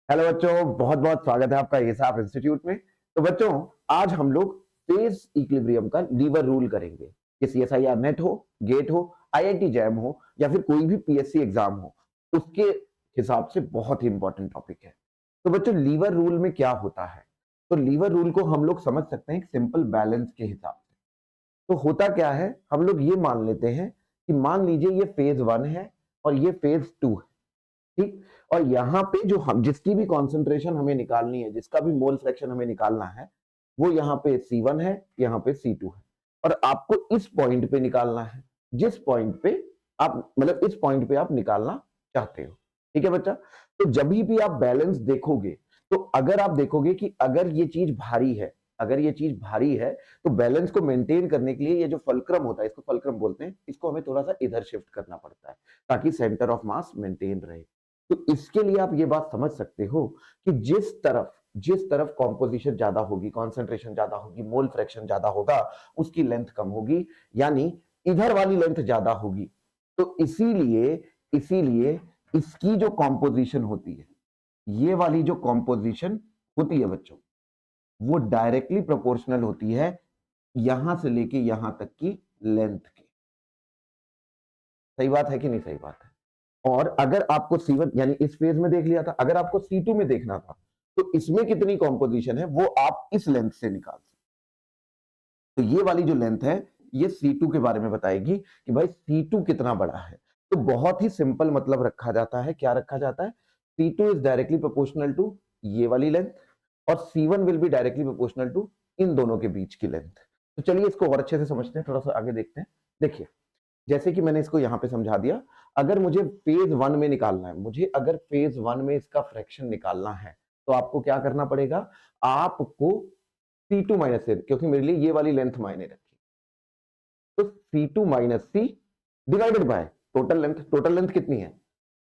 Hello बच्चों, बहुत बहुत स्वागत है आपका एसाप इंस्टीट्यूट में। तो बच्चों, आज हम लोग फेज इक्विलिब्रियम का लीवर रूल करेंगे कि सीएसआईआर नेट हो, गेट हो, आईआईटी जैम हो या फिर कोई भी पीएससी एग्जाम हो, उसके हिसाब से बहुत ही इंपॉर्टेंट टॉपिक है। तो बच्चों, लीवर रूल में क्या होता है? तो लीवर रूल को हम लोग समझ सकते हैं एक सिंपल बैलेंस के हिसाब से। तो होता क्या है, हम लोग ये मान लेते हैं कि मान लीजिए ये फेज 1 है और ये फेज 2 है, ठीक। और यहाँ पे जो हम जिसकी भी कॉन्सेंट्रेशन हमें निकालनी है, जिसका भी मोल फ्रैक्शन हमें निकालना है, वो यहाँ पे C1 है, यहाँ पे C2 है। और आपको इस पॉइंट पे निकालना है, जिस पॉइंट पे आप मतलब इस पॉइंट पे आप निकालना चाहते हो। ठीक है बच्चा? तो जब भी आप बैलेंस देखोगे, तो अगर आप देखोगे कि अगर ये चीज भारी है, अगर ये चीज भारी है, तो बैलेंस को मेंटेन करने के लिए ये जो फलक्रम होता है, इसको फलक्रम बोलते हैं, इसको हमें थोड़ा सा इधर शिफ्ट करना पड़ता है ताकि सेंटर ऑफ मास मेंटेन रहे। तो इसके लिए आप ये बात समझ सकते हो कि जिस तरफ कॉम्पोजिशन ज्यादा होगी, कॉन्सेंट्रेशन ज्यादा होगी, मोल फ्रैक्शन ज्यादा होगा, उसकी लेंथ कम होगी, यानी इधर वाली लेंथ ज्यादा होगी। तो इसीलिए इसीलिए इसकी जो कॉम्पोजिशन होती है, ये वाली जो कॉम्पोजिशन होती है बच्चों, वो डायरेक्टली प्रोपोर्शनल होती है यहां से लेके यहां तक की लेंथ के। सही बात है कि नहीं सही बात है? और अगर आपको C1 यानी इस फेज में देख लिया था, अगर आपको C2 में देखना था, तो इसमें कितनी कॉम्पोजिशन है वो आप इस लेंथ से निकाल सकते। तो ये वाली जो लेंथ है, ये C2 के बारे में बताएगी कि भाई C2 कितना बड़ा है। तो बहुत ही सिंपल मतलब रखा जाता है, क्या रखा जाता है? C2 is directly proportional to ये वाली लेंथ और C1 will be directly proportional to इन दोनों के बीच की लेंथ। तो चलिए इसको और अच्छे से समझते हैं, थोड़ा सा आगे देखते हैं। देखिए, जैसे कि मैंने इसको यहां पे समझा दिया, अगर मुझे फेज 1 में निकालना है, मुझे अगर फेज 1 में इसका फ्रैक्शन निकालना है, तो आपको क्या करना पड़ेगा? आपको C2 माइनस से, क्योंकि मेरे लिए ये वाली लेंथ मायने रखी, तो C2 minus C divided by total length. Total length कितनी है?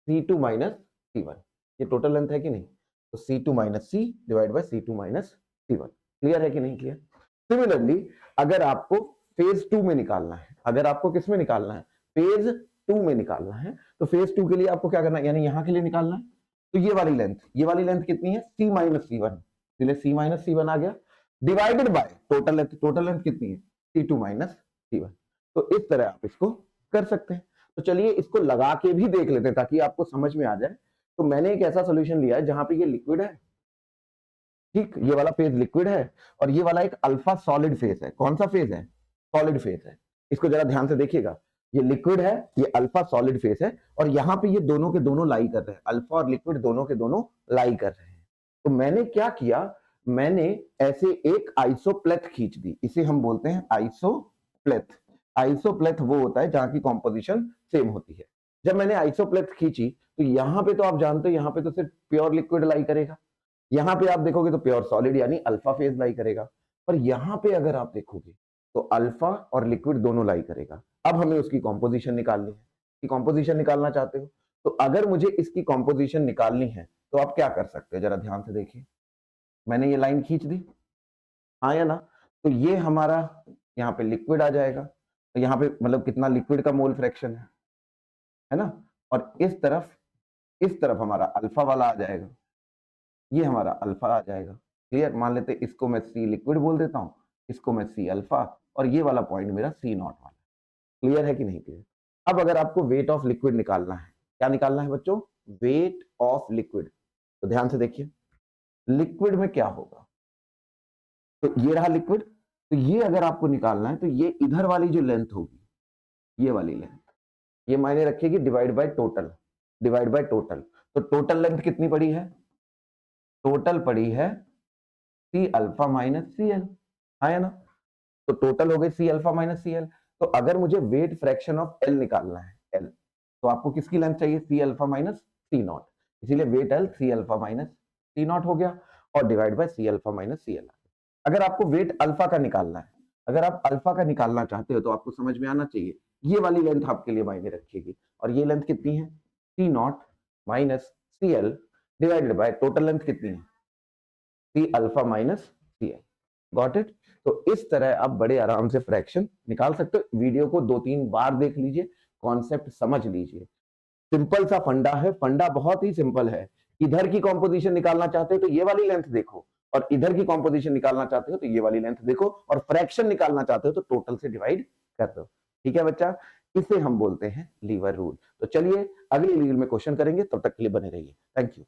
C2 minus C1। ये टोटल लेंथ है कि नहीं? तो C2 minus C divide by C2 minus C1। Clear है कि नहीं क्लियर? सिमिलरली, अगर आपको फेज 2 में निकालना है, अगर आपको किस में निकालना है? फेज 2 में निकालना है, तो फेज 2 के लिए आपको क्या करना है, यानी यहां के लिए निकालना है। तो ये वाली लेंथ कितनी है? C माइनस C1, इसलिए C माइनस C1 आ गया, divided by total length. Total length कितनी है? C2 minus C1। तो इस तरह आप इसको कर सकते हैं। तो चलिए इसको लगा के भी देख लेते हैं ताकि आपको समझ में आ जाए। तो मैंने एक ऐसा सोल्यूशन लिया है जहां पे ये लिक्विड है, ठीक, ये वाला फेज लिक्विड है और ये वाला एक अल्फा सॉलिड फेज है। कौन सा फेज है? सॉलिड फेज है। इसको जरा ध्यान से देखिएगा, ये लिक्विड है, ये अल्फा सॉलिड फेज है और यहाँ पे ये दोनों के दोनों लाई कर रहे हैं, अल्फा और लिक्विड दोनों के दोनों लाई कर रहे हैं। तो मैंने क्या किया, मैंने ऐसे एक आइसोप्लेथ खींच दी, इसे हम बोलते हैं आइसोप्लेथ। आइसोप्लेथ वो होता है जहां की कॉम्पोजिशन सेम होती है। जब मैंने आइसोप्लेथ खींची, तो यहाँ पे तो आप जानते हो, यहाँ पे तो सिर्फ प्योर लिक्विड लाई करेगा, यहां पे आप देखोगे तो प्योर सॉलिड यानी अल्फा फेज लाई करेगा। पर यहां पे अगर आप देखोगे तो अल्फा और लिक्विड दोनों लाई करेगा। अब हमें उसकी कॉम्पोजिशन निकालनी है, कि कॉम्पोजिशन निकालना चाहते हो, तो अगर मुझे इसकी कॉम्पोजिशन निकालनी है तो आप क्या कर सकते हो, जरा ध्यान से देखिए। मैंने ये लाइन खींच दी, हाँ या ना? तो ये हमारा यहाँ पे लिक्विड आ जाएगा, तो यहाँ पे मतलब कितना लिक्विड का मोल फ्रैक्शन है ना? और इस तरफ हमारा अल्फा वाला आ जाएगा, ये हमारा अल्फा आ जाएगा। क्लियर? मान लेते इसको मैं सी लिक्विड बोल देता हूं, इसको मैं सी अल्फा, और ये वाला पॉइंट मेरा सी नॉट वाला। क्लियर है कि नहीं क्लियर? अब अगर आपको वेट ऑफ लिक्विड निकालना है, क्या निकालना है बच्चों? Weight of liquid. तो ध्यान से देखिए, लिक्विड में क्या होगा, तो ये रहा लिक्विड, तो ये अगर आपको निकालना है तो ये इधर वाली जो लेंथ होगी, ये वाली लेंथ, ये मायने रखेगी divide by total, divide by total. तो टोटल लेंथ कितनी पड़ी है? टोटल पड़ी है C alpha minus C L, है ना? तो टोटल हो गई C alpha minus C L. तो अगर मुझे वेट फ्रैक्शन ऑफ एल निकालना है, एल, तो आपको किसकी लेंथ चाहिए? C alpha minus C naught, इसीलिए weight L C alpha minus C naught हो गया और divide by C alpha minus C L. अगर आपको वेट अल्फा का निकालना है, अगर आप अल्फा का निकालना चाहते हो, तो आपको समझ में आना चाहिए ये वाली लेंथ आपके लिए मायने रखेगी, और ये लेंथ कितनी है? C naught minus C L divided by total length कितनी है? C alpha minus C L. Got it? तो इस तरह आप बड़े आराम से फ्रैक्शन निकाल सकते हो। वीडियो को 2-3 बार देख लीजिए, कॉन्सेप्ट समझ लीजिए। सिंपल सा फंडा है, फंडा बहुत ही सिंपल है इधर की कॉम्पोजिशन निकालना चाहते हो तो ये वाली लेंथ देखो, और इधर की कॉम्पोजिशन निकालना चाहते हो तो ये वाली लेंथ देखो, और फ्रैक्शन निकालना चाहते हो तो टोटल से डिवाइड कर दो। ठीक है बच्चा, इसे हम बोलते हैं लीवर रूल। तो चलिए अगली रील में क्वेश्चन करेंगे, तब तक के लिए बने रहिए। Thank you.